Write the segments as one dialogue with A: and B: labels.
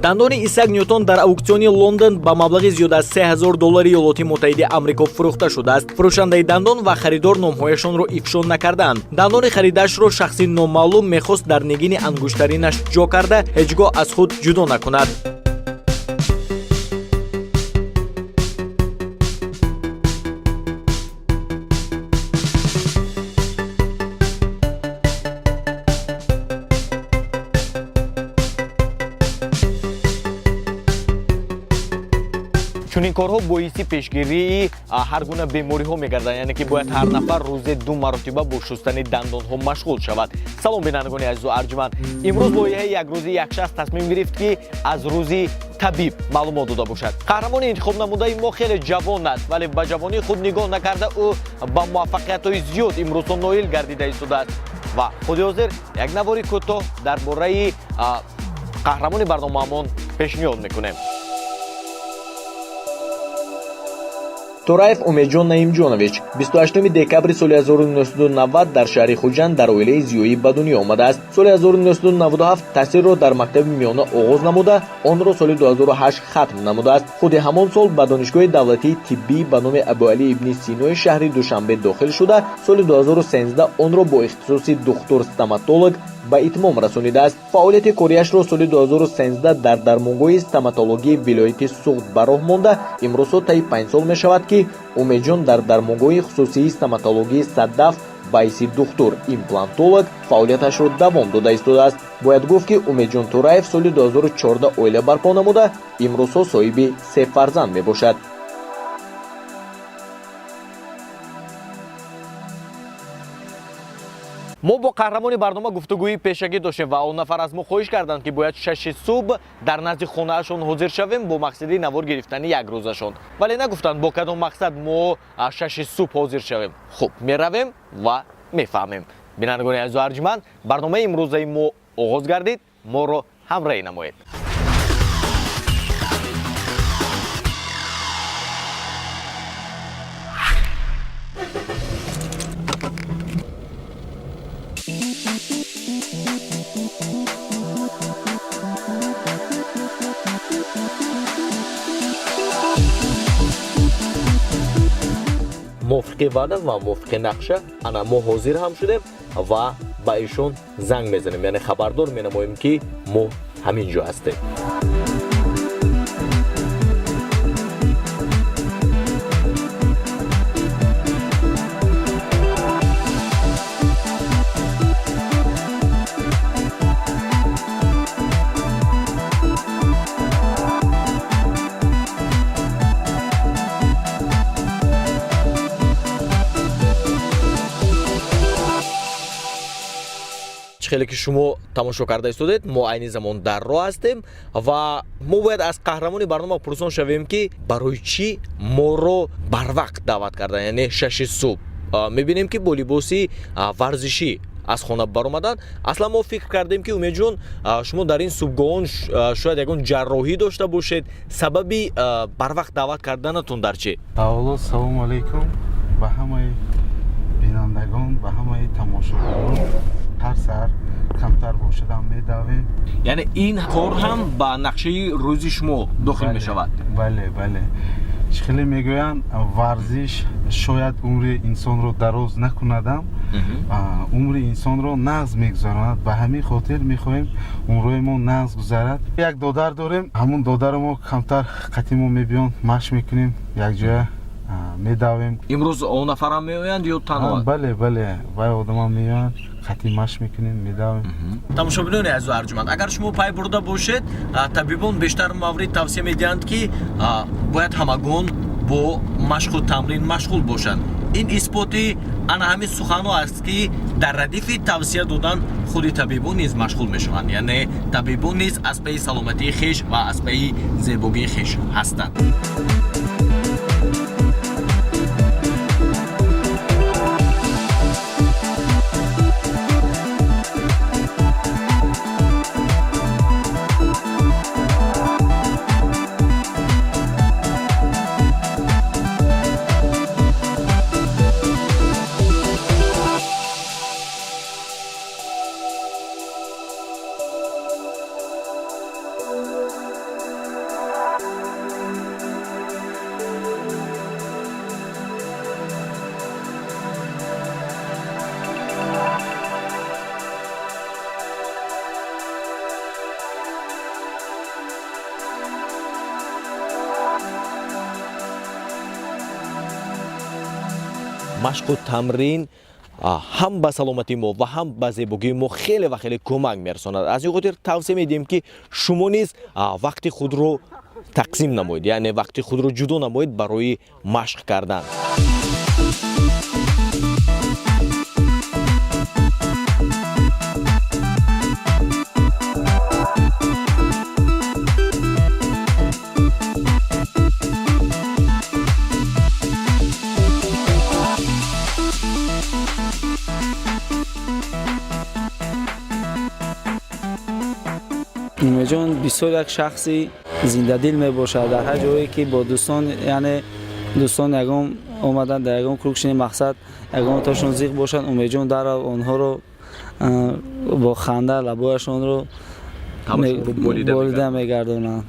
A: дандони Исаак Ньютон дар ауксиони Лондон ба маблағи зиёда аз $3000 Иёлоти Муттаҳидаи Амрико фурӯхта шудааст. Фурӯшандаи дандон ва харидор номҳояшонро ифшо накардаанд. дандони харидашро шахси номаълум мехост дар нигини ангуштаринаш ҷо карда ҳеҷ гоҳ аз худ ҷудо накунад. чунин корҳо боиси пешгирии ҳар гуна бемориҳо мегарданд, яъне ки бояд ҳар нафар рӯзе 2 маротиба бо шустани дандонҳо машғул шавад. салом бинандагони азизу арҷманд, имрӯз лоиҳаи якрӯзи як шахс тасмим гирифт ки аз рӯзи табиб маълумот дода бошад. қаҳрамони интихобнамудаи мо хеле ҷавон аст, вале ба ҷавонии худ нигоҳ накарда ӯ ба муваффақиятҳои зиёд имрӯзҳо ноил гардида истодааст. ва худи ҳозир як навори кӯтоҳ дар бораи қаҳрамони барномаамон пешниҳод мекунем. Тураев Умедчон Наимҷонович 28 декабри соли 1990 дар шаҳри Хуҷанд дар оилаи зиёӣ ба дунё омадааст. Соли 1997 таҳсилро дар мактаби миёна оғоз намуда, онро соли 2008 хатм намудааст. худи ҳамон сол ба донишгоҳи давлатии тиббӣ ба номи Абуалӣ ибни Синои шаҳри Душанбе дохил шуда, соли 2013 онро бо ихтисоси духтур стоматолог ба итмом расонидааст. фаъолияти кориашро соли 2013 дар дармонгоҳи стоматологии вилояти Суғд ба роҳ монда, имрӯзҳо таи 5 сол мешавад ки Умедчон дар дармонгоҳи хусусии стоматологии Саддаф ба ҳайси духтур имплантолог фаъолияташро давом дода истодааст. бояд гуфт ки Умедчон Тураев соли 2014 оила барпо намуда, имрӯзҳо соҳиби 3 фарзанд мебошад. мо бо қаҳрамони барнома гуфтугӯи пешакӣ доштем ва он нафар аз мо хоҳиш карданд ки бояд 6 субҳ дар назди хонаашон ҳозир шавем бо мақсади навор гирифтани як рӯзашон. Вале нагуфтанд бо кадом мақсад мо 6 субҳ ҳозир шавем. хуб, меравем ва мефаҳмем. бинандагони азизу арҷманд, барномаи имрӯзаи мо оғоз гардид, моро ҳамроҳӣ намоед. موافقی وعده و موافقی نقشه انا ما حاضر هم شدیم و با ایشون زنگ میزنیم، یعنی خبردار مینماییم که ما همینجا هستیم. خیلی که شما تماشا کرده استودید، ما عین زمان در راه هستیم و ما باید از قهرمان برنامه پرسان شویم که برای چی ما رو بر وقت دعوت کردن، یعنی 6 صبح. میبینیم که با لباسی ورزشی از خانه برآمدن. اصلا ما فکر کردیم که امیدجون شما در این صبحگاهان شاید یکون جراحی داشته باشید. سببی بر وقت دعوت کردنتون در چی؟
B: اولا سلام علیکم به همه بینندگان، به همه تماشاگران. هر سر کمتر باشدم میدویم.
A: یعنی این کار هم با نقشه روزی شما داخل می شود؟
B: بله بله. خیلی میگویند ورزش شاید عمر انسان رو دراز نکندم، عمر انسان رو نقص میگذراند. به همین خاطر میخواهیم عمرای ما نقص گذرد. یک دادر داریم، همون دادر ما کمتر قدیمو میبیان مشق میکنیم، یک جای میدویم.
A: امروز اون نفر هم میآیند یا تنها؟
B: بله بله، وای آدم هم میآیند، قدیم مشق میکنیم، میدویم.
A: تماشاگران عزیز و ارجمند، اگر شما پای برده باشید، طبیبان بیشتر مورد توصیه میدهند که باید همگان با مشق و تمرین مشغول باشند. این اثباتی آن همین سخن‌ها است که در ردیف توصیه دادن خود طبیبان نیز مشغول میشوند، یعنی طبیبان نیز از پی سلامتی خویش و از پی زیبایی خویش هستند. машқу тамрин ҳам ба саломатии мо ва ҳам ба зебогии мо хеле ва хеле кӯмак мерасонад. Аз ин хотир тавсия медиҳем ки шумо низ вақти худро тақсим намоед, яъне вақти худро ҷудо намоед барои машқ кардан.
C: умедҷон бисёр як шахси зиндадил мебошад. Дар ҳар ҷое ки бо дӯстон, яъне дӯстон ягон омадан дар ягон кругшини мақсад ягон тошон зиқ бошад, умедҷон дарав онҳоро бо ханда лабояшонро болида мегардонанд.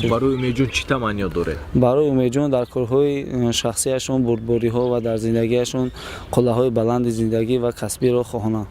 A: барои умедҷон чӣ таманниё доред?
C: барои умедҷон дар корҳои шахсияшон, бурдбориҳо ва дар зиндагиашон қуллаҳои баланди зиндагӣ ва касбиро хоҳонанд.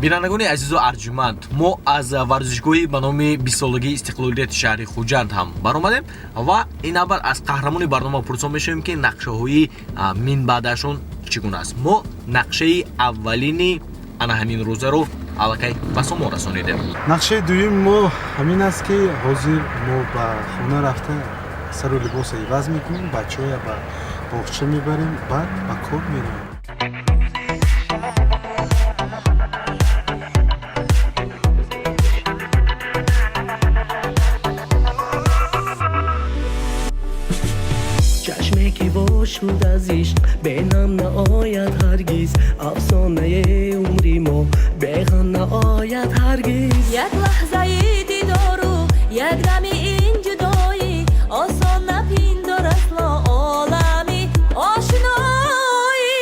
A: бинандагони азизу арҷуманд, мо аз варзишгоҳи ба номи 20 солагии истиқлолияти шаҳри Хуҷанд ҳам баромадем ва инаввал аз қаҳрамони барнома пурсон мешавем ки нақшаҳои минбаъдашон чӣ гуна аст. Мо нақшаи аввалини ана ҳамин рӯзаро аллакай ба шумо расонидем.
B: нақшаи дуюм мо ҳамин аст ки ҳозир мо ба хона рафта сару либоса иваз мекунем, бачаҳоя ба боғча мебарем, баъд ба кор меравем.
D: شد از عشق به نام نآید هرگز افسانه عمری ما به غم نآید هرگز
E: یک لحظه دیدار و یک دم این جدایی آسان نپندار اصلا عالمی آشنایی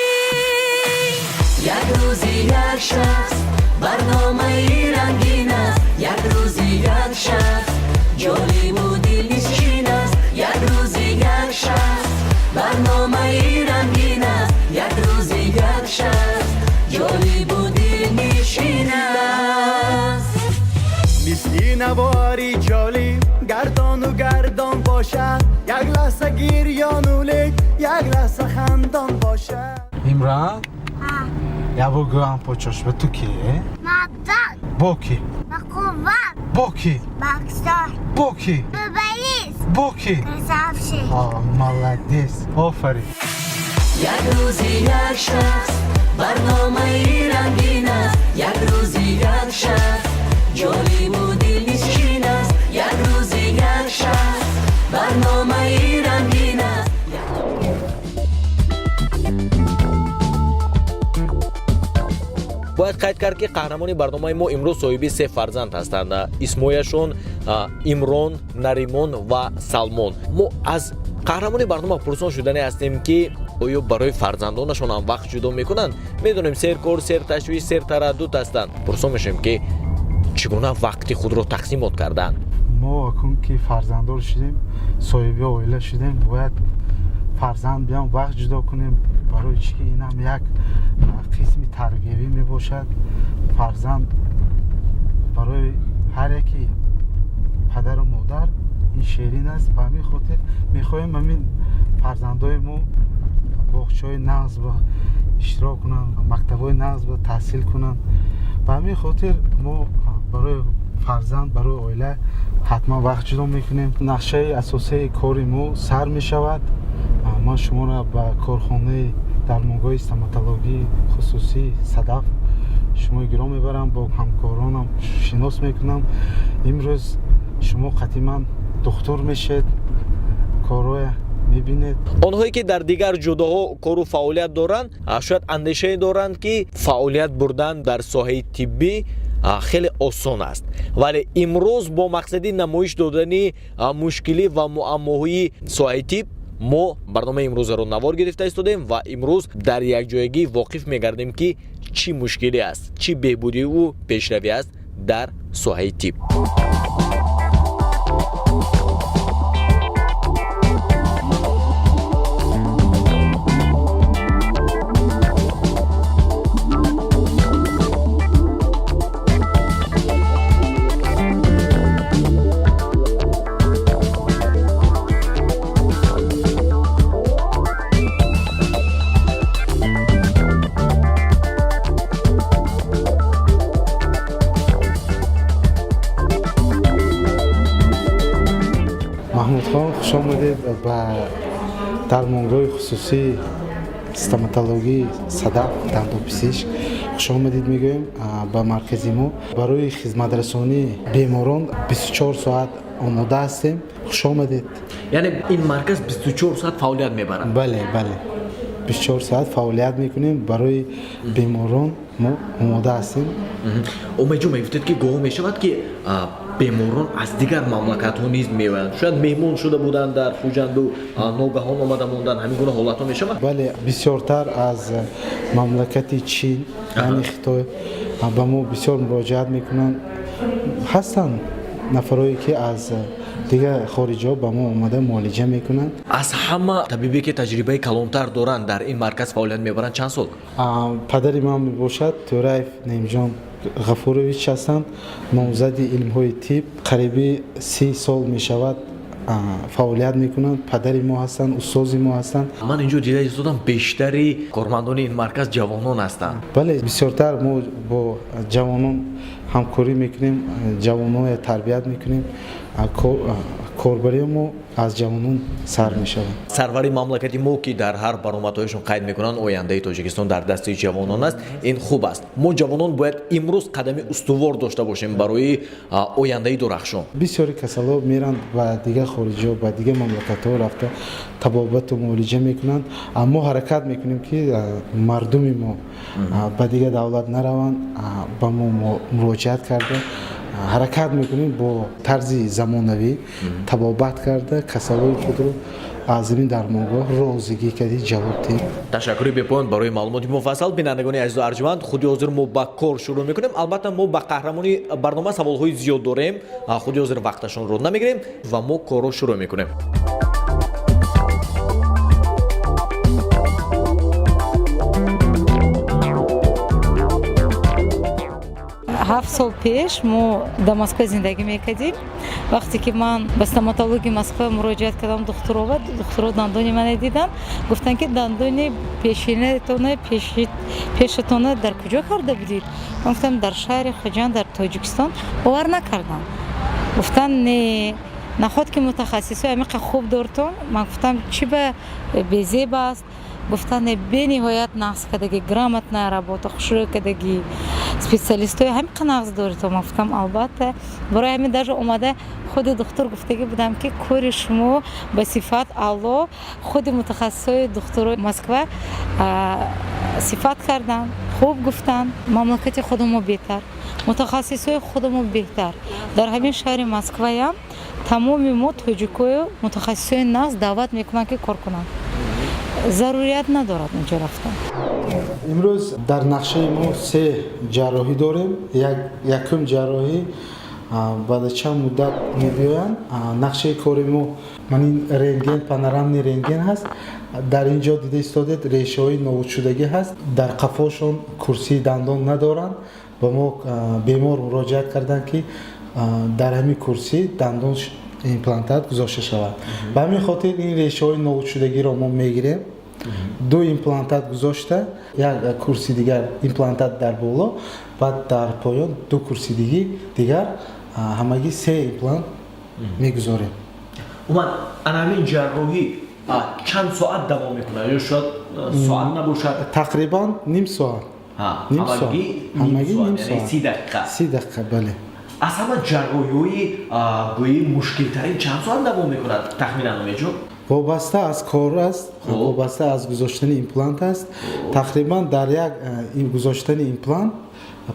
D: یک روزی یک شخص برنامه رنگین است یک روزی یک شخص جالب و دلنشین است یک روزی یک شخص برنامه رنگین است یک روزی یک شخص جالب و دلنشین است
F: مثل نواری جالب گردان و گردان باشد یک لحظه گریان و لیک یک لحظه خندان باشد
B: имран я богӯям почош ба ту ки
G: مادر
B: бо ки
G: مقوات
B: бо ки
G: باکستر
B: бо ки
G: ببریز
B: бо ки
G: کسافشی
B: молодец офарин
D: یک روزی یک شخص برنامه رنگین است یک روزی یک شخص جالب و دلنشین است یک روزی یک شخص برنامه رنگین است
A: бояд қайд кард ки қаҳрамони барномаи мо имрӯз соҳиби 3 фарзанд ҳастанд. исмояшон имрон, наримон ва салмон. мо аз қаҳрамони барнома пурсон шудане ҳастем ки оё барои фарзандонашон ҳам вақт ҷудо мекунанд? медонем серкор, серташвиш, сертараддуд ҳастанд. пурсон мешавем ки чӣ гуна вақти худро тақсимот карданд?
B: мо акун ки фарзанддор шудем, соҳиби оила шудем, бояд фарзанд биям вақт ҷудо кунем, барои чӣ ки инам як қисми тарбиявӣ мебошад. фарзанд барои ҳар яки падару модар ин шерин аст. ба ҳамин хотир мехоҳем ҳамин фарзандои мо боғчаҳои нағз ба иштирок кунанд, мактабҳои нағз ба таҳсил кунанд. ба ҳамин хотир мо барои фарзанд, барои оила ҳатман вақт ҷудо мекунем. нақшаи асосии кори мо сар мешавад. ман шуморо ба корхонаи дармонгоҳи стоматологии хусусии садаф шумо гиром мебарам, бо ҳамкоронам шинос мекунам. имрӯз шумо қатъиман духтур мешед, короя мебинед.
A: онҳое ки дар дигар ҷудоҳо кору фаъолият доранд, шояд андешае доранд ки фаъолият бурдан дар соҳаи тиббӣ хеле осон аст, вале имрӯз бо мақсади намоиш додани мушкилӣ ва муаммоҳои соҳаи тиб мо барномаи имрӯзаро навор гирифта истодем ва имрӯз дар якҷоягӣ воқиф мегардем ки чӣ мушкилӣ аст, чӣ беҳбудиву пешравӣ аст дар соҳаи тиб.
B: خوش آمدید به درمانگاه خصوصی استоматологی صدف دندانپزشک خوش آمدید میگویم به مرکز ما برای خدمت رسانی بیماران 24 ساعت آماده هستیم. خوش آمدید.
A: یعنی این مرکز 24 ساعت فعالیت میبرد؟
B: بله 24 ساعت فعالیت میکنیم برای بیماران ما آماده هستیم.
A: امید میگفتید که گواه میشود که بیماران از دیگر مملکت ها نیز میویند، شاید مهمون شده بودند در خوجند و ناگهان آمده موندن، همین گونه حالت ها میشود؟
B: بله بسیارتر از مملکت چین یعنی خطای به ما بسیار مراجعت میکنند. هستند نفرایی که از دیگه خارجی ها به ما اومده معالجه میکنند.
A: از همه طبیبی که تجربه کلانتر دارند در این مرکز فعالیت میبرند چند سال؟
B: پدری من میباشد تورایف نیمجان غفورویچ هستند، نامزد علم های طب قریبی 30 سال میشود فعالیت میکنند. پدری ما هستند، استاد ما هستند.
A: من اینجا دیده ایستادم بیشتری کارمندان این مرکز جوانان هستند.
B: بله بسیارتر ما با جوانان همکاری میکنیم، جوانان تربیت میکنیم، کاربری ما از جوانان سر میشود.
A: سروری مملکتی ما که در هر برآمدهایشون قید میکنن آینده تاجیکستان در دست جوانان است. این خوب است. ما جوانان باید امروز قدم استوار داشته باشیم برای آینده درخشان.
B: بسیاری کسالا میرند و دیگه خارجی ها و دیگه مملکت ها رفته تبابت و معالجه میکنند. اما حرکت میکنیم که مردم ما به دیگه دولت نروند، با ما مراجعت کرده حرکت میکنیم با طرز زمانوی تبابت کرده کسالای خود رو از این درمانگاه روزگی کردی جواب دهیم.
A: تشکر بپویند برای معلومات مفصل. بینندگان عزیز و ارجمند خودی حاضر ما با کار شروع میکنیم. البته ما با قهرمانی برنامه سوالهای زیاد داریم، خودی حاضر وقتشون رو نمیگیریم و ما کار رو شروع میکنیم.
H: 7 سال پیش ما در مسکو زندگی میکردیم. وقتی که من به استоматологی مسکو مراجعت کردم، دکترها دندون من دیدن، گفتن که دندون پیشتون در کجا کرده بودید؟ من گفتم در شهر خوجند در تاجیکستان. باور نکردم. گفتن نه نخود که متخصصای عمیق خوب دارتون. من گفتم چی به بیزیب است؟ گفتن به نهایت نقص کردگی گرامت نرابط خوشرو کردگی سپیشالیستای همین نقص دارید. ما گفتم البته برای همین درجا اومده خود دکتر گفتگی بودم که کار شما به صفت اعلی. خود متخصصای دکترای مسکو صفت کردن، خوب گفتن مملکت خودمون بهتر، متخصصای خودمون بهتر. در همین شهر مسکو هم تمام ما تاجیکای متخصصای نقص دعوت میکنن که کار کنن. ضروریت ندارد اینجا رفتن.
B: امروز در نقشه ما 3 جراحی داریم. یکم جراحی بعد چند مدت می‌بینن. نقشه کاری ما من این رنگن پانورامی رنگن هست. در اینجا دیده استادید ریشه‌های نابود شدگی هست. در قفاشون کرسی دندان ندارن. با ما بیمار مراجعت کردن که در همین کرسی دندان ایمپلانتات گذاشته شود. به همین خاطر این ریشه‌های نابود شدگی را ما میگیریم. 2 ایمپلانتات گذاشته، یک کرسی دیگر ایمپلانتات در بالا، بعد در پایان 2 کرسی دیگر همگی 3 ایمپلانت میگذاریم.
A: من همین جراحی چند ساعت دوام میکنه یا شاید ساعت نباشد؟
B: تقریبا نیم ساعت. همگی نیم ساعت.
A: 30 دقیقه.
B: 30 دقیقه بله.
A: از همه جراحی‌های گویی مشکل‌ترین چند ساعت دوام می‌کند تخمیناً میجو؟
B: وابسته از کار است، وابسته از گذاشتن ایمپلانت است. تقریبا در یک این گذاشتن ایمپلانت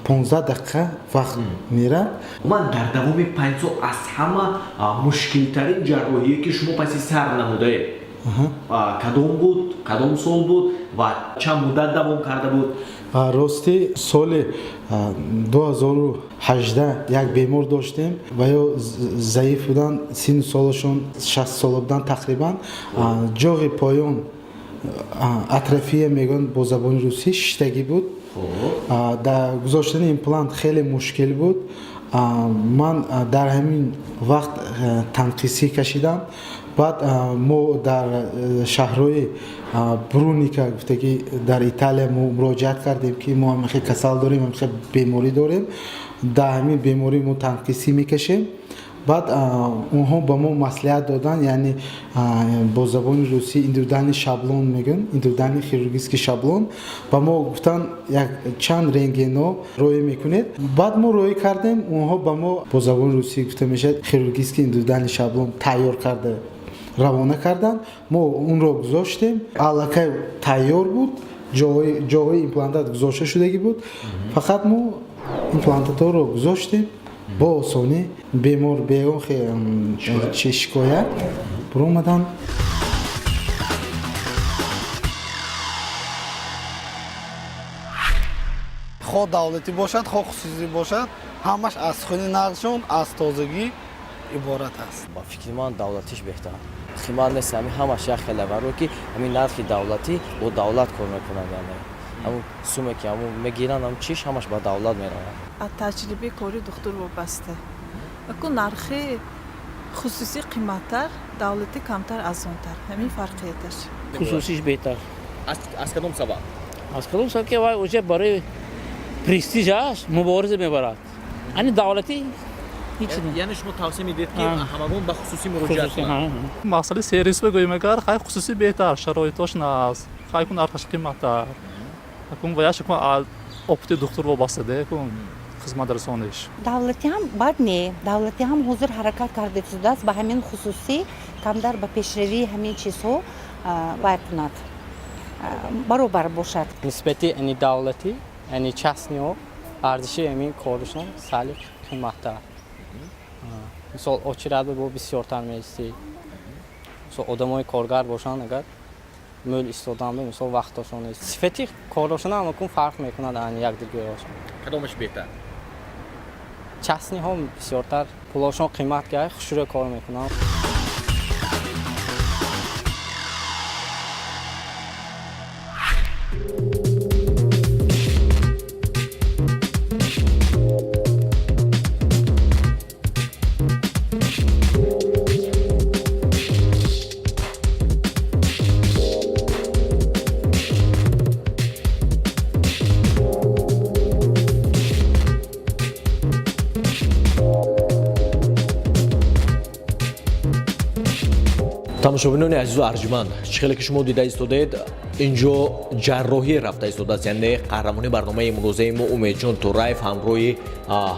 B: 15 دقیقه وقت میره.
A: من در دوام 5 سال از همه مشکل‌ترین جراحی که شما پس سر نموده кадом буд, кадом сол буд ва чанд муддат давом карда буд?
B: рости соли 2018 як бемор доштем ва ё заиф будан сину солашон 60 сола будан тақрибан ҷоғи поён атрофия мегӯянд бо забони русӣ шиштагӣ буд гузоштани имплант хеле мушкил буд ман дар ҳамин вақт танқисӣ кашидам баъд мо дар шаҳрҳои бруника гуфта ки дар Италия мо муроҷиат кардем ки мо ҳамихе касал дорем ҳамихе беморӣ дорем дар ҳамин беморӣ мо танқисӣ мекашем баъд онҳо ба мо маслиҳат доданд яъне бо забони русӣ индивидуальный шаблон мегӯянд индивидуальный хирургический шаблон ба мо гуфтанд як чанд рентгено роя мекунед баъд мо роя кардем онҳо ба мо бо забони русӣ гуфта мешавад хирургический индивидуальный шаблон тайёр карда равона карданд мо онро гузоштем аллакай тайёр буд ҷоҳои имплантат гузошта шудагӣ буд фақат мо имплантатро гузоштем бо осонӣ бемор беон чи шикоят баромаданд
I: خود دولتی باشد خود خصوصی باشد همش از خون نقشون از تازگی عبارت است
J: با فکر من دولتیش بهتر خیمال نیست همش یک خلبه رو که همین نرخی دولتی و دولت کار میکنند یعنی همون سومه که همون میگیرن هم چیش همش با دولت میرن
K: از تجربه کاری دکتر وابسته اکو نرخی خصوصی قیمتتر دولتی کمتر از اونتر همین فرقیتش
C: خصوصیش بهتر
A: аз кадом сабаб?
C: از کدوم سال که وای اوجه برای پرستیژش مبارزه میبرد یعنی دولتی هیچ نه
A: یعنی شما توصیه میدید که همگون به خصوصی مراجعه کنند؟
L: مسئله سرویس بگوییم اگر خیلی خصوصی بهتر شرایطش ناست خیلی کن ارزش قیمتتر کن ویاش کن опити доктор вобастаде кун хизматрасониш
M: давлати ҳам бад не давлати ҳам ҳозир ҳаракат карда шудааст ба ҳамин хусусӣ камтар ба пешравии ҳамин чизҳо вай кунад баробар бошад
J: нисбати ани давлати ани частниҳо арзиши ҳамин корушон сали қиматтар мисол очирада бо бисёртар меисти мисол одамои коргар бошанд агар мӯл истодан бо мисол вақтошон нест сифати корашона ҳам кун фарқ мекунад ани якдигояшон
A: кадомаш беҳтар
J: частниҳо бисёртар пулошон қимат гай хушро кор мекунанд
A: тамошобинони азизу арҷманд чӣ хеле ки шумо дида истодед инҷо ҷарроҳӣ рафта истодааст яъне қаҳрамони барномаи имрӯзаи мо умедчон тураев ҳамроҳи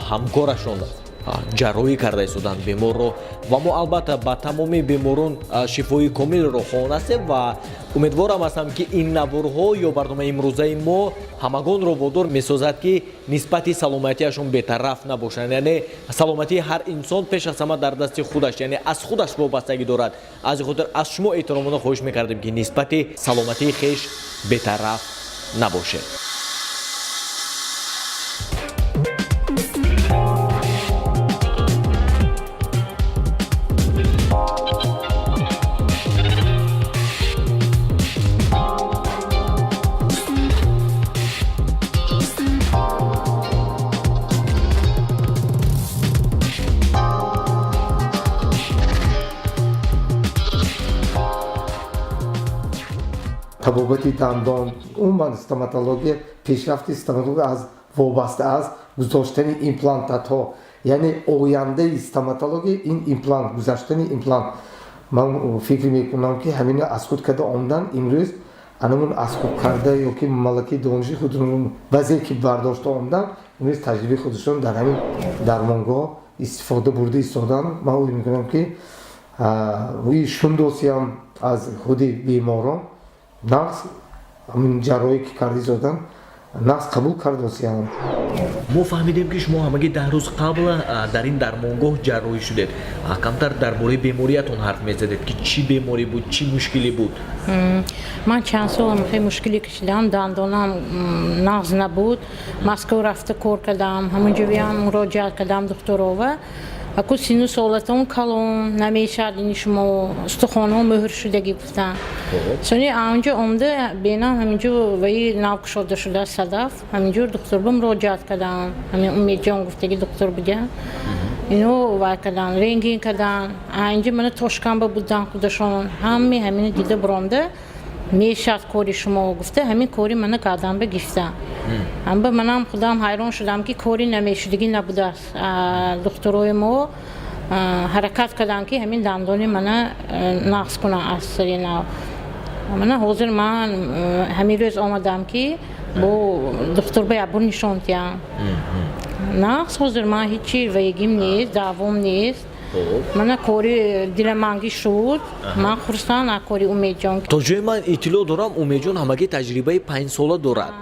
A: ҳамкорашон ҷарроҳӣ карда истоданд беморро ва мо албатта ба тамоми беморон шифои комилро хоҳонастем ва умедворам ҳастам ки ин навурҳо ё барномаи имрӯзаи мо ҳамагонро водор месозад ки нисбати саломатиашон бетараф набошанд яъне саломатии ҳар инсон пеш аз ҳама дар дасти худаш яъне аз худаш вобастагӣ дорад аз ин хотир аз шумо эҳтиромона хоҳиш мекардем ки нисбати саломатии хеш бетараф набошед
N: табобати дандон умуман стоматология пешрафти стоматология аз вобаста аст гузоштани имплантатҳо яъне ояндаи стоматология ин имплант гузаштани имплант ман фикр мекунам ки ҳамина аз худ карда омдан имрӯз анамон аз худ карда ё ки малаки дониши худро баъзе ки бардошта омдан имрӯз таҷрибаи худашон дар ҳамин дармонгоҳ истифода бурда истодан ман уйд мекунам ки шундосиам аз худи беморон нақс ҳамин ҷарроҳие ки карди зодан нақс қабул кардосиям
A: мо фаҳмидем ки шумо ҳамаги 10 рӯз қабл дар ин дармонгоҳ ҷарроҳӣ шудед. Камтар дар бораи бемориятон ҳарф мезадед ки чӣ беморӣ буд, чӣ мушкиле буд?
O: ман чанд сол хеле мушкиле кашидам, дандонам нағз набуд. Москва рафта кор кардам, ҳамонҷоям муроҷиат кардам духторова. Аку сину солатон калон намешад, ини шумо устухонҳо мӯҳр шудагӣ гуфтан. Сони аонҷо омда бенам ҳаминҷо ваи нав кушода шуда садаф, ҳаминҷо духторба муроҷиат кардам. ҳамин Умедҷон гуфтаги доктор буда. Ино вай кардан, рентген кардан. Аинҷа мана тошканба будан худашон. ҳамин дида буромда мешад кори шумо гуфта, ҳамин кори мана карданба гифта. Амба манам худам ҳайрон шудам ки кори намешудагӣ набудааст. Духтурои мо ҳаракат кардан ки ҳамин дандони мана нағз кунан аз сари нав. Мана ҳозир ман ҳамин рӯз омадам ки бо духтурба ябур нишон диҳам. Нағз ҳозир ман ҳичи ваягим нест, даъвом нест. мана кори диламангӣ шуд. Ман хурсанд аз кори Умедҷон.
A: То ҷои ман иттилоъ дорам Умедҷон ҳамаги таҷрибаи 5 сола дорад.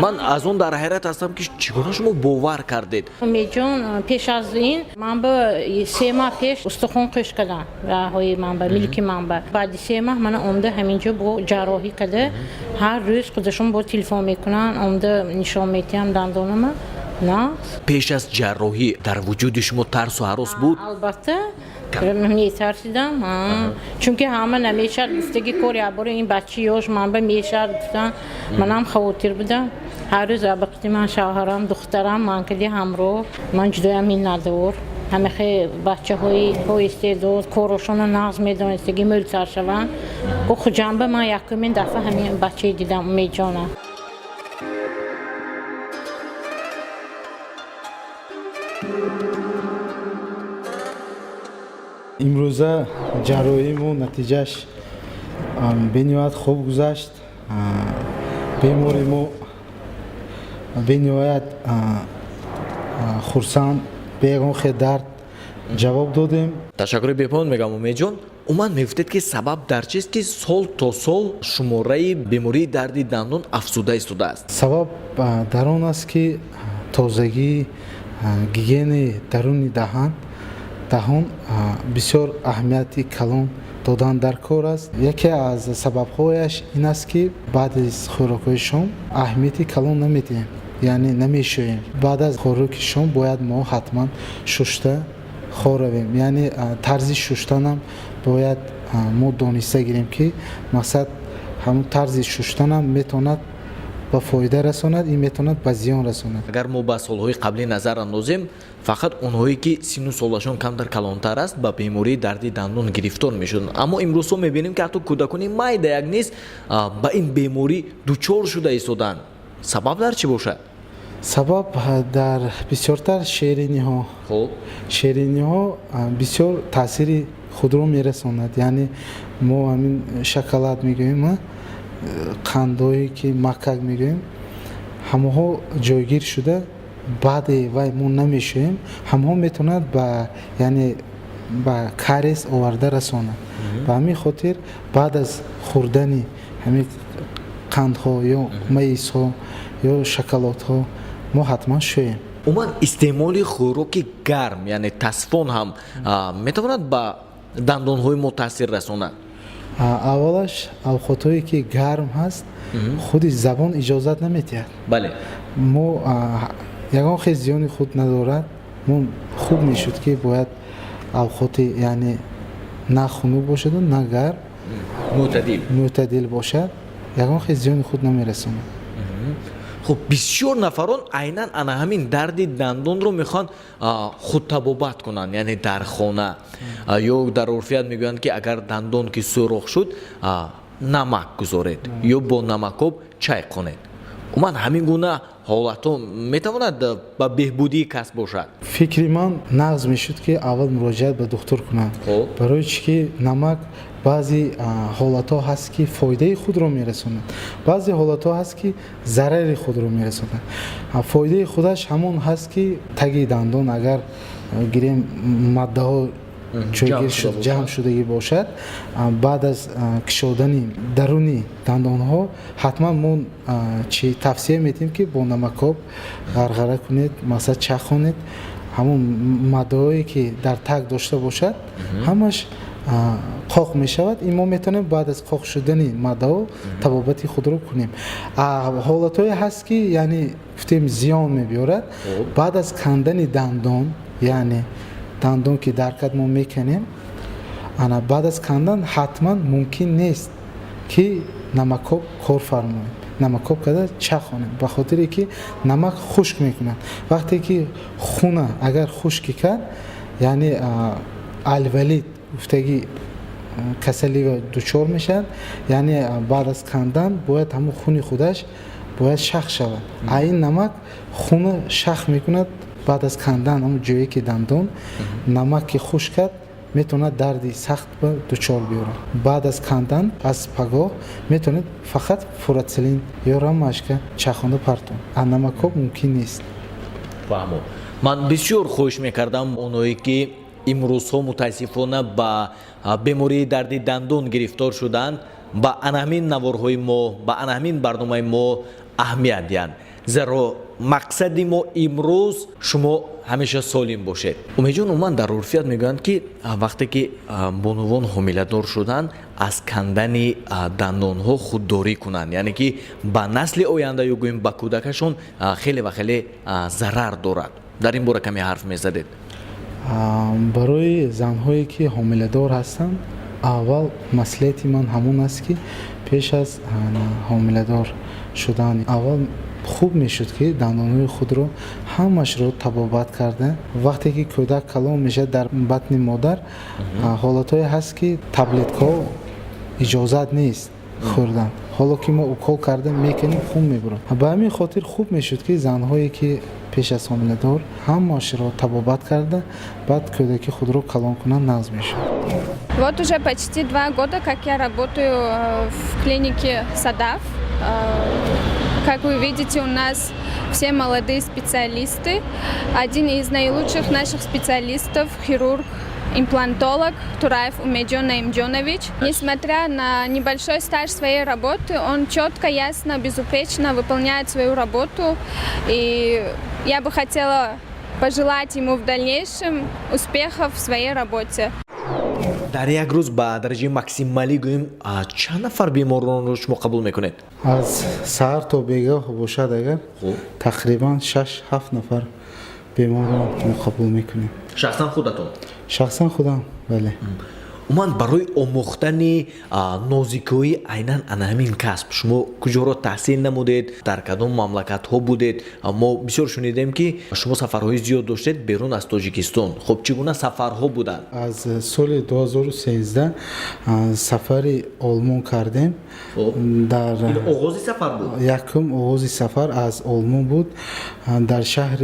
A: Ман аз он дар ҳайрат ҳастам ки чӣ гуна шумо бовар кардед.
O: Умедҷон пеш аз ин ман ба 3 маҳ пеш устухон қӯш кардам раҳои манба милки манба. Баъди 3 маҳ мана омда ҳаминҷо бо ҷарроҳӣ карда ҳар рӯз худашон бо телефон мекунанд, омда нишон метиҳам дандонама.
A: Пеш аз ҷарроҳӣ дар вуҷуди шумо тарсу ҳарос буд?
O: Албатта метарсидам, чунки ҳама намешад гуфтаги кори абори ин бачи ёш манба мешад гуфтан. Манам хавотир будам. ҳар рӯз абақти ман шавҳарам духтарам манкали ҳамроҳ, ман ҷудоям миннатдор. ҳамахе бачаҳои поистеъдод корошона нағз медонистаги мӯлтар шаванд. хуҷанба ман якумин дафъа ҳамин бачаи дидам Умедҷона.
B: имрӯза ҷарроҳии мо натиҷаш бениҳоят хуб гузашт. бемори мо бениҳоят хурсанд, беягон хе дард ҷавоб додем.
A: Ташаккури бепоён мегам Умедҷон. Уман мегуфтед ки сабаб дар чист ки сол то сол шумораи бемории дарди дандон афзуда истодааст?
B: Сабаб дар он аст ки тозагӣ, гигиенаи даруни даҳон бисёр аҳамияти калон додан дар кор аст. Яке аз сабабҳояш ин аст ки баъд аз хӯрокҳои шом аҳамияти калон намедиҳем, яъне намешӯем. Баъд аз хӯроки шом бояд мо ҳатман шушта хоравем, яъне тарзи шуштанам бояд мо дониста гирем ки мақсад ҳамун тарзи шуштанам метавонад ба фоида расонад, ин метавонад ба зиён расонад.
A: Агар мо ба солҳои қаблӣ назар андозем, фақат онҳое ки сину солашон камтар калонтар аст ба бемории дарди дандон гирифтор мешуданд. Аммо имрӯзҳо мебинем ки ҳатто кӯдакони майда як низ ба ин беморӣ дучор шуда истоданд. Сабаб дар чӣ бошад?
B: Сабаб дар бисёртар шериниҳо бисёр таъсири худро мерасонад. Яъне мо ҳамин шоколад мегӯем, қандҳое ки макак мегӯем, ҳамаҳо ҷойгир шуда баъди вай мо намешӯем, ҳамаҳо метавонад ба кариес оварда расонад. Ба ҳамин хотир баъд аз хӯрдани ҳамин қандҳо ё маизҳо ё шоколадҳо мо ҳатман шӯем.
A: Уман истеъмоли хӯроки гарм, яъне тасфон ҳам метавонад ба дандонҳои мо таъсир расонад?
B: аввалаш авқотҳое ки гарм ҳаст худи забон иҷозат наметиҳад.
A: Бале.
B: Мо ягон хел зиёни худ надорад. Мо хуб мешуд ки бояд авқоти яъне на хунук бошаду на гарм, мӯътадил бошад. Ягон хел зиёни худ намерасонад.
A: хуб бисёр нафарон айнан ана ҳамин дарди дандонро мехоҳанд худтабобат кунанд, яъне дар хона ё дар урфият мегӯянд ки агар дандон ки суроғ шуд намак гузоред ё бо намакоб чай қонед. Уман ҳамин гуна ҳолатҳо метавонад ба беҳбудии касб бошад?
B: Фикри ман нағз мешуд ки аввал муроҷиат ба духтур кунанд. Барои чӣ ки намак баъзе ҳолатҳо ҳаст ки фоидаи худро мерасонад, баъзе ҳолатҳо ҳаст ки зарари худро мерасонад. Фоидаи худаш ҳамон ҳаст ки таги дандон агар гирем маддаҳо جمع شدگی باشد بعد از کشودن درونی دندان ها حتما ما چی توصیه میتیم که با نمکاب غرغره کنید مثلا چخ کنید همون ماده‌ای که در تگ داشته باشد همش قاق می شود این ما میتونیم بعد از قاق شدن ماده طبابت خود رو کنیم حالت‌های هست که یعنی گفتیم زیان میبیارد بعد از کندن دندان یعنی دندان که درکت ما میکنیم انا بعد از کندن حتما ممکن نیست که نمکاب کار فرماییم نمکاب کده چخ کنیم به خاطر که نمک خشک میکنند وقتی که خونه اگر خشک کرد یعنی الولید گفتگی کسلی و دچار میشن یعنی بعد از کندن باید همون خون خودش باید شخ شود این نمک خون شخ میکند بعد از کندن همون جایی که دندان نمک که خشک کرد میتونه دردی سخت به دچار بیاره بعد از کندن از پگاه میتونید فقط فوراتسلین یا راماشکا چخونده پرتون نمکاب ممکن نیست
A: فهمو من بسیار خوش میکردم اونایی که امروزها متاسفانه با بیماری درد دندان گرفتار شدند با انهمین نوارهای ما با انهمین برنامه ما اهمیت دهند زیرا مقصد ما امروز شما همیشه سالم باشید امیدجان عموما در عرفیت میگویند که وقتی که بانوان حامله‌دار شدند از کندن دندان ها خودداری کنند یعنی که با نسل آینده یا گوییم با کودکشون خیلی و خیلی ضرر دارد در این باره کمی حرف میزدید
B: برای زنهایی که حامله‌دار هستند اول مسئولیت من همون است که پیش از حامله‌دار شدن اول خوب میشد که دندانهای خود رو همش رو طبابت کرده وقتی که کودک کلان میشه در بطن مادر حالت‌های هست که تابلت‌ها اجازت نیست خوردن حالا که ما اوکال کرده میکنیم خون میبرن به همین خاطر خوب میشد که زنهایی که پیش از حامله‌دار همش رو طبابت کرده بعد کودکی خود رو کلان کنن نازم میشه
P: Вот уже почти 2 года, как я работаю в клинике Садав. Как вы видите, у нас все молодые специалисты. Один из наилучших наших специалистов, хирург, имплантолог Тураев Умедчон Тураевич. Несмотря на небольшой стаж своей работы, он четко, ясно, безупречно выполняет свою работу. И я бы хотела пожелать ему в дальнейшем успехов в своей работе.
A: در یک روز با درجه ماکسیمالی گوییم چند نفر بیماران رو شما قبول میکنید؟
B: از سحر تا بیگاه باشد اگر تقریبا 6-7 نفر بیماران رو قبول میکنیم
A: شخصا خودتون؟
B: شخصا خودم بله
A: عموما برای آموختن نازیکوی عیناً همین کسب شما کجا را تحصیل نمودید در کدام مملکت ها بودید ما بسیار شنیدیم که شما سفرهای زیاد داشتید بیرون از تاجیکستان خب چگونه سفرها بودند
B: از سال 2013 سفر آلمان کردیم در
A: آغاز سفر بود
B: یکم آغاز سفر از آلمان بود در شهر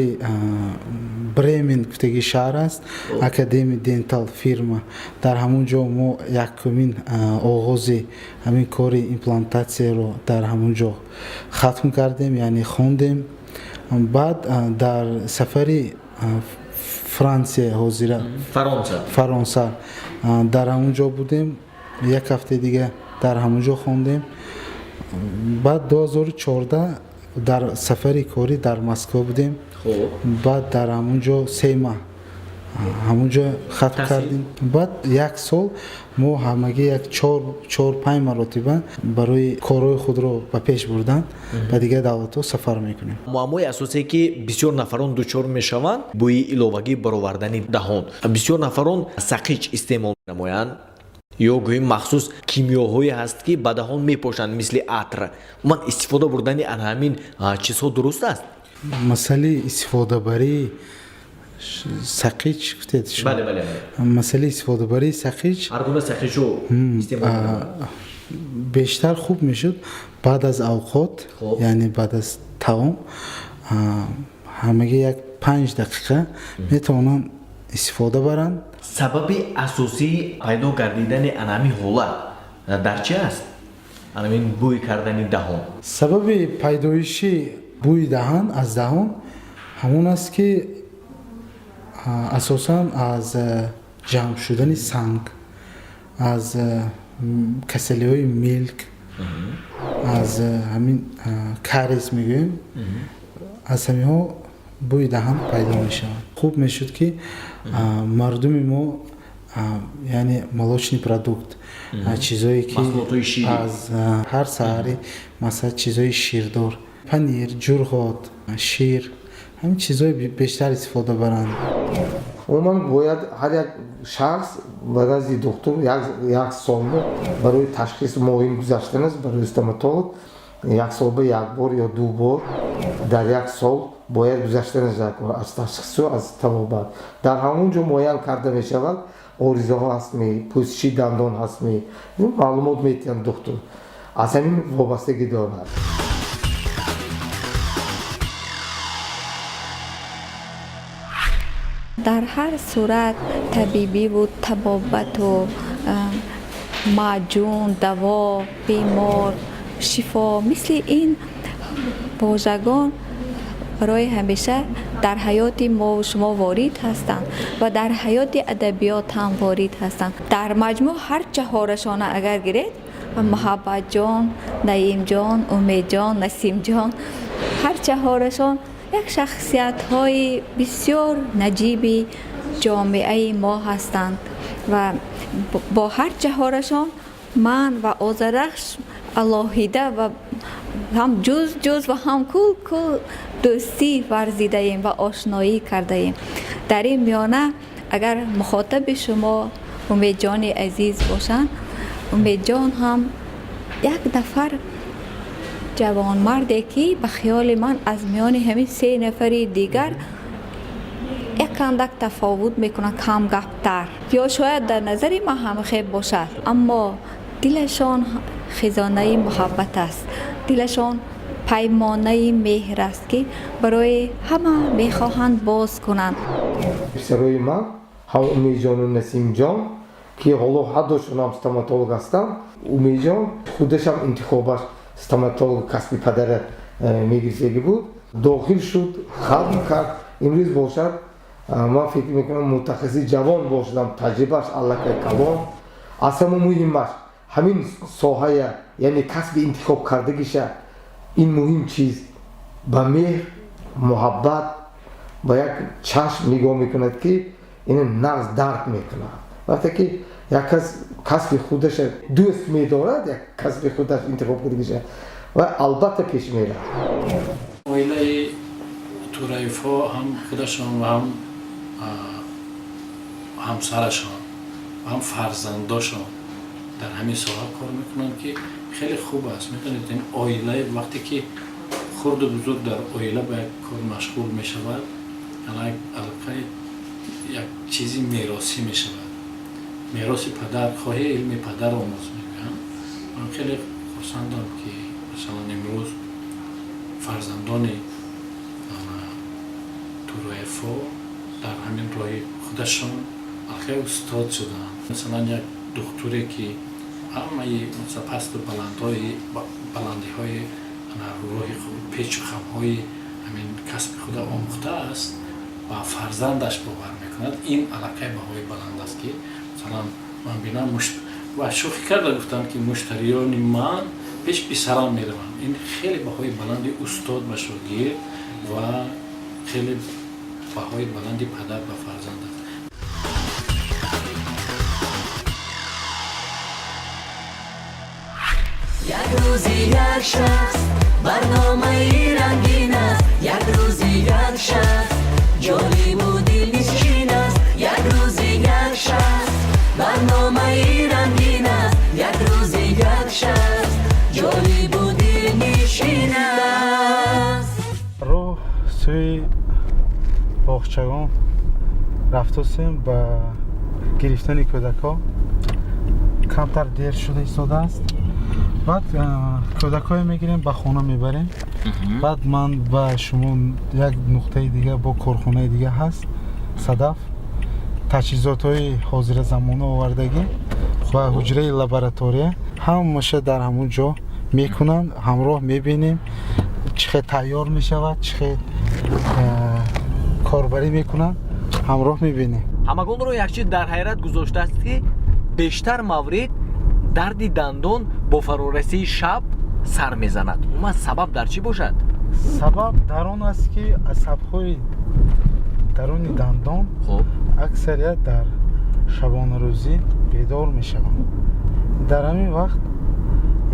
B: برمن گفتگی شهر است اکادمی دنتال فیرما در همونجا ما یکمین آغاز همین کار ایمپلانتاسیون رو در همونجا ختم کردیم یعنی خوندیم بعد در سفر فرانسه حاضر فرانسه در همونجا بودیم یک هفته دیگه در همونجا خوندیم بعد 2014 در سفر کاری در مسکو بودیم بعد در همونجا 3 ماه همونجا ختم کردیم بعد 1 سال ما همگی یک 4-5 مرتبه برای کارهای خود رو به پیش بردن و دیگه دولت سفر میکنیم
A: معمای اساسی که بسیار نفران دچار میشوند بوی علاوگی برآوردن دهان بسیار نفران سقیچ استعمال نمایند یا گوییم مخصوص کیمیاهایی هست که به دهان میپاشند مثل عطر من استفاده بردن همین چیزها درست است
B: مسئله استفاده بری سقیچ گفتید شما
A: بله
B: مسئله استفاده بری سقیچ
A: هر گونه سقیچو استعمال
B: بیشتر خوب میشد بعد از اوقات یعنی بعد از طعام همگی 5 دقیقه میتونن استفاده برند
A: سبب اساسی پیدا گردیدن انمی حالت در چه است؟ انمین بوی کردن دهان
B: سبب پیدایشی بوی دهان از دهان همون است که اساساً از ҷамъ шудани санг аз каселиҳои милк аз ҳамин карис мегӯем аз ҳамиҳо бӯи даҳан пайдо мешавад. Хуб мешуд ки мардуми мо яъне молочный продукт чизое ки аз ҳар саҳари масалан чизои ширдор панир ҷурғот шир ҳамин чизои бештар истифода баранд.
N: умуман бояд ҳар як шахс ба назди доктор як сол барои ташхиси муоин гузаштан аст барои стоматолог як сол ба як бор ё ду бор дар як сол бояд гузаштан аз ташхису аз табобат дар ҳамон ҷо муайян карда мешавад оризаҳо ҳастми пӯсиши дандон ҳастми маълумот метиҳад доктор аз ҳамин вобастагӣ дорад.
Q: дар ҳар сурат табибиву табобату маъҷун даво бемор шифо мисли ин божагон барои ҳамеша дар ҳаёти мову шумо ворид ҳастанд ва дар ҳаёти адабиёт ҳам ворид ҳастанд. Дар маҷмӯъ ҳар чаҳорашона агар гиред муҳаббатҷон наимҷон умедҷон насимҷон ҳар чаҳорашон як шахсиятҳои бисёр наҷиби ҷомеаи мо ҳастанд ва бо ҳар чаҳорашон ман ва озарахш алоҳида ва ҳам ҷуз ва ҳам кул дӯстӣ варзидаем ва ошноӣ кардаем. Дар ин миёна агар мухотаби шумо умедҷони азиз бошанд умедҷон ҳам як нафар ҷавонмарде ки ба хиёли ман аз миёни ҳамин се нафари дигар якандак тафовут мекунад камгаптар ё шояд дар назари ман ҳамхеб бошад аммо дилашон хизонаи муҳаббат аст дилашон паймонаи меҳр аст ки барои ҳама мехоҳанд боз кунанд.
N: писарои ман ҳам умедҷону насимҷон ки ҳоло ҳаддошонам стоматолог ҳастам умедҷон худашам интихобаш стоматолог касби падара мегирифтагӣ буд дохил шуд халқ кард имрӯз бошад ман фикр мекунам мутахассиси ҷавон бошадам таҷрибааш аллакай калон аз ҳама муҳимаш ҳамин соҳая яъне касби интихоб кардагиша ин муҳим чиз ба меҳр муҳаббат ба як чашм нигоҳ мекунад ки ин нағз дарк мекунад вақте ки як кас касби худаша дӯст медорад як касби худаш интихоб кардагиша ва албатта пеш мерад.
R: оилаи Тураевҳо ҳам худашон ва ҳам ҳамсарашон ва ҳам фарзандошон дар ҳамин соҳа кор мекунанд ки хеле хуб аст. метавонед ин оила вақте ки хурду бузург дар оила ба як кор машғул мешавад аллакай як чизи меросӣ мешавад. мероси падар хоҳе илми падар омӯз мегӯям. ман хеле хурсандам ки масалан имрӯз фарзандони Тураевҳо дар ҳамин роҳи худашон аллакай устод шуданд. масалан як духтуре ки ҳамаи пасту баландиҳои роҳи печу хамҳои ҳамин касби худа омӯхтааст ва фарзандаш бовар мекунад ин аллакай баҳои баланд аст ки масалан ман бинам ва шӯхӣ карда гуфтам ки муштариёни ман пеш писарам мераванд. ин хеле баҳои баланди устод ба шогирд ва хеле баҳои баланди падар ба фарзанд аст.
D: як рӯзи як шахс барномаи рангин аст як рӯзи як шахс ҷолибу дилнишин аст як рӯзи як шахс барномаи рангин аст як рӯзи як шахс ҷолибу дилнишин аст.
B: роҳ сӯи боғчагон рафтусем ба гирифтани кӯдакҳо камтар дер шуда истодааст. баъд кӯдакҳое мегирем ба хона мебарем. баъд ман ба шумо як нуқтаи дига бо корхонаи дига ҳаст садаф таҷҳизотҳои ҳозиразамона овардагӣ ва ҳуҷраи лаборатория ҳамаша дар ҳамон ҷо мекунанд. ҳамроҳ мебинем чӣ хел тайёр мешавад чӣ хел корбарӣ мекунанд ҳамроҳ мебинем.
A: ҳамагонро якчиз дар ҳайрат гузоштааст ки бештар маврид дарди дандон бо фарорасии шаб сар мезанад. Умуман сабаб дар чӣ бошад?
B: Сабаб дар он аст ки асабҳои даруни дандон аксарият дар шабонарӯзӣ бедор мешаванд. Дар ҳамин вақт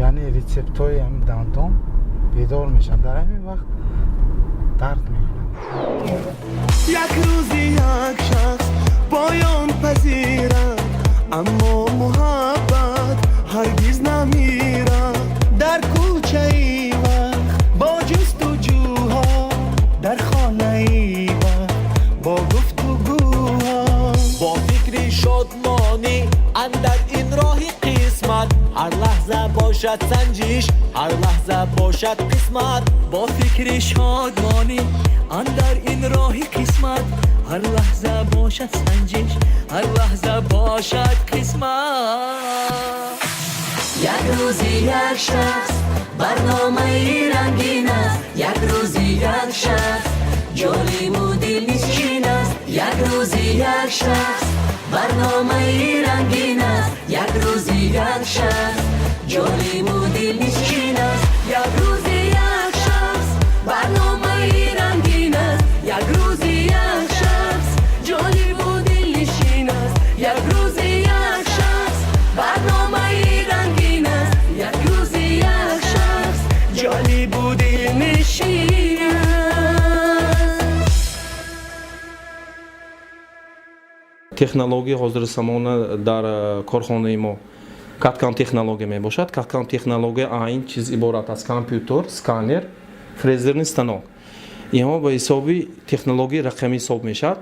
B: яъне рецептҳои ҳамин дандон бедор мешаванд. Дар ҳамин вақт дард мекунанд.
F: یک روزی یک شخص پایان پذیرد اما محبت هرگز نمیرد در کوچه ای وقت با جستجوها در خانه ای وقت با گفتگوها
A: با فکر شادمانی اندر این راه قسمت هر لحظه باشد سنجش هر لحظه باشد قسمت
D: با فکر شادمانی اندر این راه قسمت هر لحظه باشد سنجش هر لحظه باشد قسمت یک روزی یک شخص برنامه رنگین است یک روزی یک شخص جالب و دلنشین است یک روزی یک شخص برنامه رنگین است یک روزی یک شخص جالب و دلنشین است یک روزی یک شخص برنامه رنگین است یک روزی یک شخص جالب و دلنشین است یک روزی یک شخص برنامه رنگین است یک روزی یک شخص جالب و دلنشین
S: технология ҳозирзамона дар корхонаи мо каткан технология мебошад. Каткан технология айн чиз иборат аз компютер, сканер, фрезерный станок. Инҳо ба ҳисоби технологияи рақамӣ ҳисоб мешавад.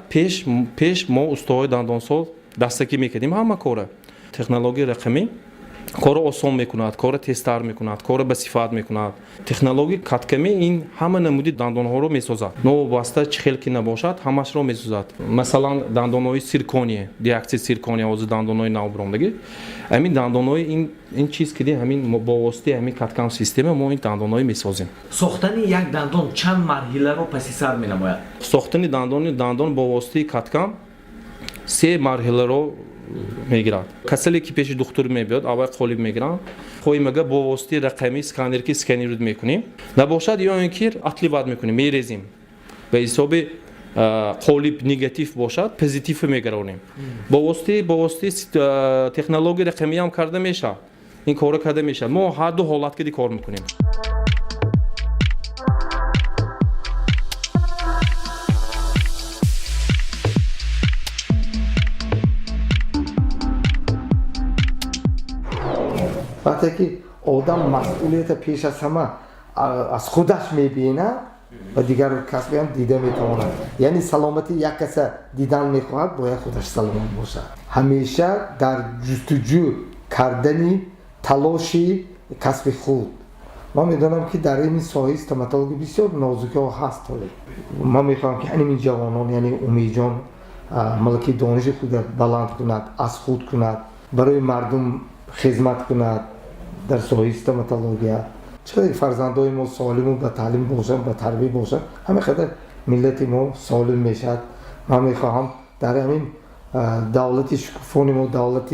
S: Пеш мо устоҳои дандонсол дастакӣ мекардем ҳама кора. Технологияи рақамӣ коро осон мекунад, коро тезтар мекунад, коро ба сифат мекунад. Технологияи каткамӣ ин ҳама намуди дандонҳоро месозад. Новобаста чӣ хел ки набошад, ҳамашро месозад. Масалан, дандонҳои сиркония, диоксид сиркония, ҳозир дандонҳои навброндагӣ. Ҳамин дандонҳои ин чиз ки ҳамин бо воситаи ҳамин каткан система мо ин дандонҳои месозем.
A: сохтани як дандон чанд марҳиларо паси сар менамояд?
S: Сохтани дандон бо воситаи каткан 3 марҳиларо мегирад. Касале ки пеши духтур мебиёд, аввал қолиб мегиранд. Хоимага бо воситаи рақамӣ сканер ки сканерид мекунем. Набошад ё ин ки атливат мекунем, мерезем. Ба ҳисоби қолиб негатив бошад, позитив мегардонем. Бо воситаи технологияи рақамӣ ҳам карда мешавад. Ин корро карда мешавад. Мо ҳар ду ҳолат ки кор мекунем.
N: وقتی که آدم مسئولیت پیش از همه از خودش میبینه و دیگر کسی هم دیده میتواند. یعنی سلامتی یک کس دیدن میخواهد باید خودش سلامت باشد. همیشه در جستجو کردن تلاشی کسب خود. من میدونم که در این ساحه استوماتولوژی بسیار نازک ها هست. من میخوام که این جوانان یعنی امیدجان ملکی دانش خود بلند کند، از خود کند، برای مردم خدمت کند در ساحه استوماتولوژی. چرا فرزندای ما سالم و به تعلیم باشند، به تربیت باشند، همه خاطر ملت ما سالم میشد. من میخواهم در همین دولت شکوفان ما، دولت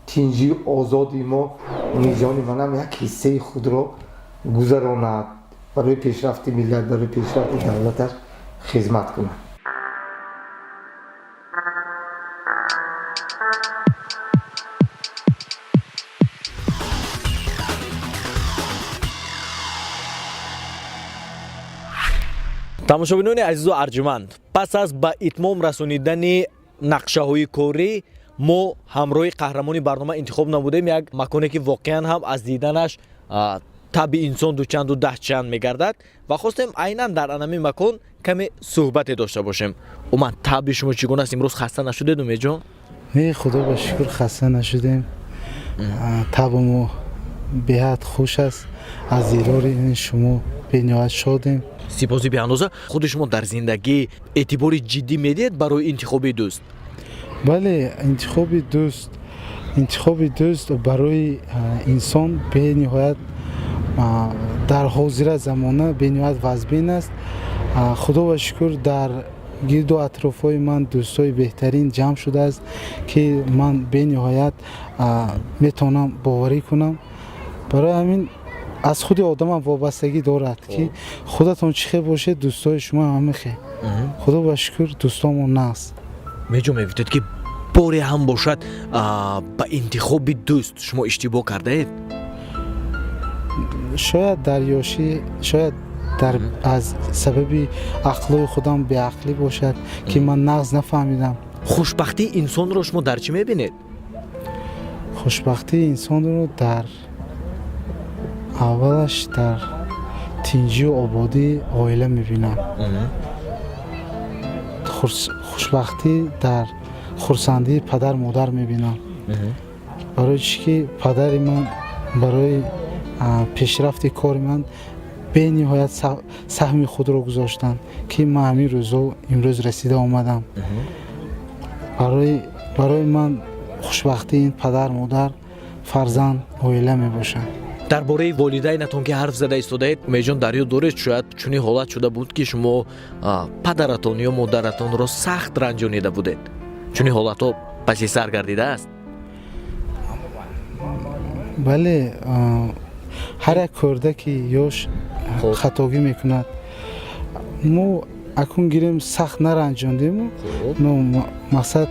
N: تینجی آزادی ما، امیدجان منم یک حصه خود را گذراند برای پیشرفت ملت، برای پیشرفت دولتش خدمت کند.
A: тамошобинони азизу арҷуманд, пас аз ба итмом расонидани нақшаҳои корӣ мо ҳамроҳи қаҳрамони барнома интихоб намудем як маконе ки воқеан ҳам аз диданаш таби инсон дучанду даҳчанд мегардад ва хостем айнан дар анамин макон каме суҳбате дошта бошем. уман таби шумо чӣ гуна аст? имрӯз хаста нашудед умедҷон?
B: худо ба шукр хаста нашудем. таби мо беҳад хуш аст. аз дидори шумо бениҳоят шодем.
A: сипоси беандоза. худи шумо дар зиндагӣ эътибори ҷиддӣ медиҳед барои интихоби дӯст?
B: бале, интихоби дӯст барои инсон бениҳоят дар ҳозира замона бениҳоят вазбин аст. худо ва шукр дар گرد و اطرافای من دوستای بهترین جمع شده است که من به نهایت میتونم باوری کنم. برای همین از خود آدم هم وابستگی دارد که خودتون چه باشه دوستای شما همه خیر. خدا با شکر دوستامون نست.
A: میجون میگفتید که باری هم باشد با انتخاب دوست شما اشتباه کرده اید؟
B: شاید در یاشی شاید از سبب عقل خودم به عقلی باشد که من نقض نفهمیدم.
A: خوشبختی انسان رو شما در چی میبینید؟
B: خوشبختی انسان رو در اولش در تنجی و آبادی عائله میبینم. خوشبختی در خرسندی پدر مادر میبینم. برای چی که پدر من برای پیشرفت کار من به نهایت سهم خود رو گذاشتن که من همین روزا امروز رسیده آمدم. برای من خوشبختی این پدر مادر فرزند عائله میباشند.
A: درباره والدینتون که حرف زده ایستادید میجون در یاد دارید شاید چنین حالت شده بود که شما پدرتون یا مادرتون را سخت رنجانیده بودید. چنین حالت ها پس سر گردیده است؟
B: بله، هر یک کردکی یاش خطاگی میکند. ما اکنون گیریم سخت نرنجاندیم. نو مقصد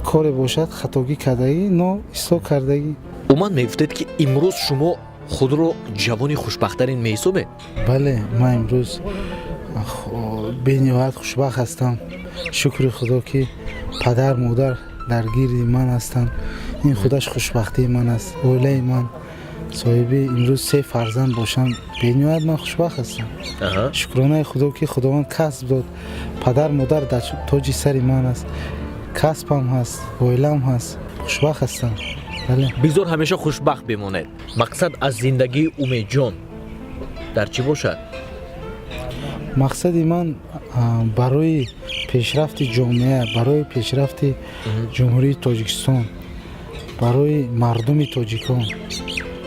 B: کار باشد خطاگی کردگی نه اصلاح کردگی.
A: اومد میگفتید که امروز شما خود رو جوانی خوشبخت‌ترین میحسابید؟
B: بله، من امروز به نهایت خوشبخت هستم. شکر خدا که پدر مادر در گیرد من هستند. این خودش خوشبختی من است. عائله من صاحب امروز 3 فرزند باشم به نهایت من خوشبخت هستم. شکرانه خدا که خداوند کسب داد. پدر مادر در تاج سر من است. کسبم هست، عائله‌ام هست. خوشبخت هستم. بله.
A: بذار همیشه خوشبخت بمانید. مقصد از زندگی امیدجان در چی باشد؟
B: مقصد من برای پیشرفت جامعه، برای پیشرفت جمهوری تاجیکستان، برای مردم تاجیکان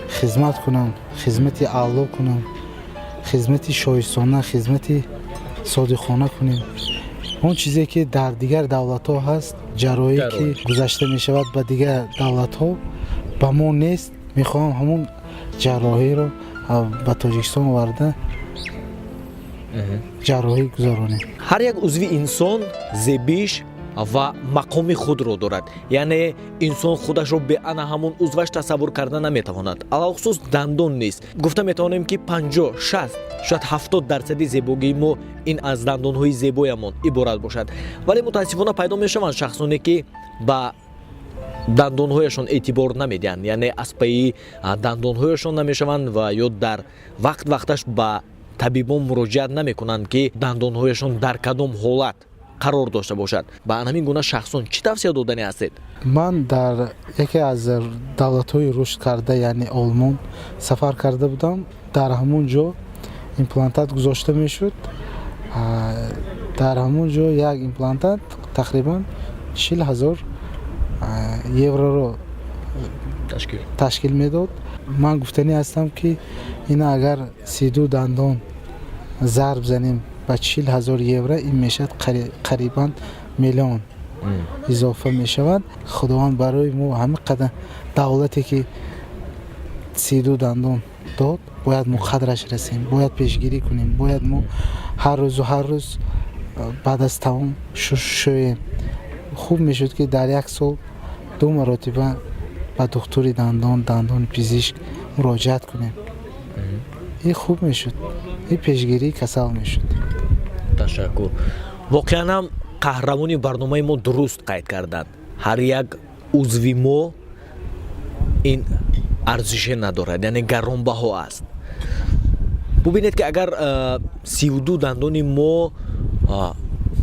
B: خدمت کنم، خدمت اعلی کنم، خدمت شایستانه، خدمت صادقانه کنیم. اون چیزی که در دیگر دولت ها هست، جراحی که گذشته می شود به دیگر دولت ها به ما نیست. میخوام همون جراحی رو به تاجیکستان آورده جراحی گذارونه.
A: هر یک عضو انسان زیبیش و مقام خود رو دارد. یعنی انسان خودش رو به انا همون عضوش تصور کردن نمیتواند. علاخصوص دندان نیست. گفته میتوانیم که 50 60 شاید 70% زیبایی ما این از دندان های زیبایمان عبارت باشد. ولی متاسفانه پیدا میشوند شخصانی که با دندان هایشان اعتبار نمیدن. یعنی از پی دندان هایشان نمیشوند و یا در وقتش با طبیبان مراجعت نمیکنند که دندان هایشان در کدام حالت قرار داشته باشد. با همین گونه شخصان چی توصیه دادنی هستید؟
B: من در یکی از دولت‌های رشد کرده یعنی آلمان سفر کرده بودم. در همون جا ایمپلانتات گذاشته میشد. در همون جا یک ایمپلانتات تقریبا 40,000 یورو رو تشکیل میداد. من گفتنی هستم که این اگر 32 دندان ضرب زنیم با 40,000 یورو این میشد قریبا میلیون اضافه میشود. خداوند برای ما همه قدر دولتی که 32 دندان داد باید ما قدرش رسیم، باید پیشگیری کنیم، باید ما هر روز بعد از تمام شویم. خوب میشد که در یک سال 2 مرتبه به دکتر دندانپزشک مراجعت کنیم. این خوب میشد. این پیشگیری کسل میشد.
A: تشکر. واقعا هم قهرمانی برنامه ما درست قید کردند. هر یک عضو ما این ارزش ندارد، یعنی گرانبها است. ببینید که اگر 32 دندان ما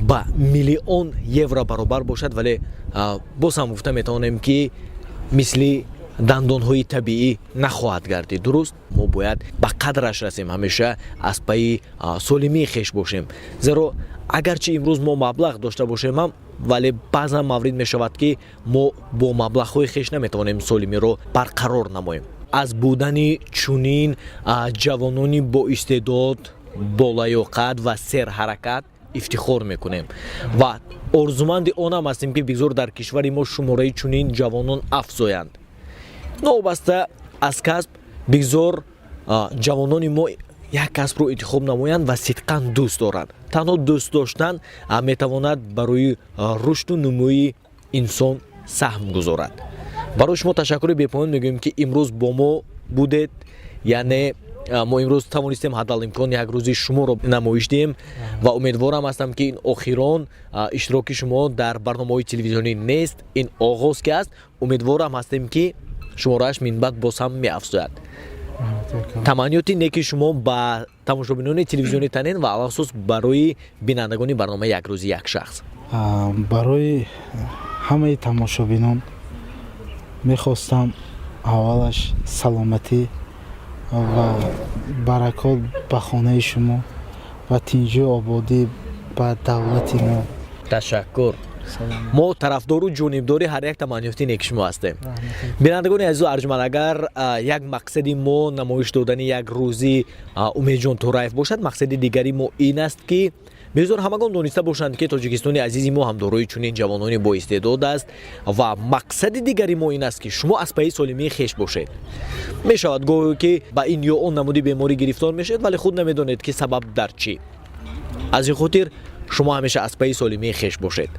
A: با میلیون یورو برابر باشد، ولی باز هم گفته میتونیم که مثل دندان های طبیعی نخواهد گردید. درست؟ ما باید به قدرش رسیم، همیشه از پای سالمی خیش باشیم. زیرا اگرچه امروز ما مبلغ داشته باشیم هم، ولی بعضا مورد می شود که ما با مبلغ های خیش نمیتوانیم سالمی رو برقرار نماییم. از بودن چونین جوانانی با استعداد، بالای قد و سر حرکت ифтихор мекунем ва орзуманди онам ҳастем ки бигзор дар кишвари мо шумораи чунин ҷавонон афзоянд. новобаста аз касб бигзор ҷавонони мо як касбро интихоб намоянд ва сидқан дӯст доранд. танҳо дӯст доштан метавонад барои рушду нумӯи инсон саҳм гузорад. барои шумо ташаккури бепоён мегӯем ки имрӯз бо мо будед, яъне мо имрӯз тавонистем ҳаддалимкон як рӯзи шуморо намоиш диҳем ва умедворам ҳастам ки ин охирон иштироки шумо дар барномаҳои телевизионӣ нест, ин оғоз ки аст. умедворам ҳастем ки шуморааш минбаъд боз ҳам меафзояд. таманниёти неки шумо ба тамошобинони телевизионӣ танен ва алахусус барои бинандагони барномаи як рӯзи як шахс.
B: барои ҳамаи тамошобинон мехостам аввалаш саломатӣ ва баракот ба хонаи шумо ва тинҷу ободӣ ба давлати мо.
A: ташаккур. мо тарафдору ҷонибдори ҳар як таманниёти неки шумо ҳастем. бинандагони азизу арҷуманд, агар як мақсади мо намоиш додани як рӯзи Умедчон Тураев бошад, мақсади дигари мо ин аст ки бизор ҳамагон дониста бошанд ки тоҷикистони азизи мо ҳам дорои чунин ҷавонони боистеъдод аст ва мақсади дигари мо ин аст ки шумо аз паи солимии хеш бошед. мешавад гоҳе ки ба ин ё он намуди беморӣ гирифтор мешавед, вале худ намедонед ки сабаб дар чӣ. аз ин хотир шумо ҳамеша аз паи солимии хеш бошед.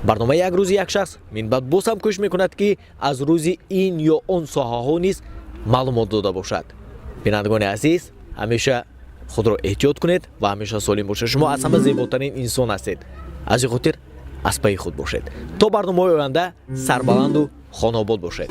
A: барномаи як рӯзи як шахс минбаъд боз ҳам кӯшиш мекунад ки аз рӯзи ин ё он соҳаҳо низ маълумот дода бошад. бинандагони азиз, ҳамеша худро эҳтиёт кунед ва ҳамеша солим бошед. шумо аз ҳама зеботарин инсон ҳастед. аз ин хотир аз паи худ бошед. то барномаҳои оянда сарбаланду хонобод бошед.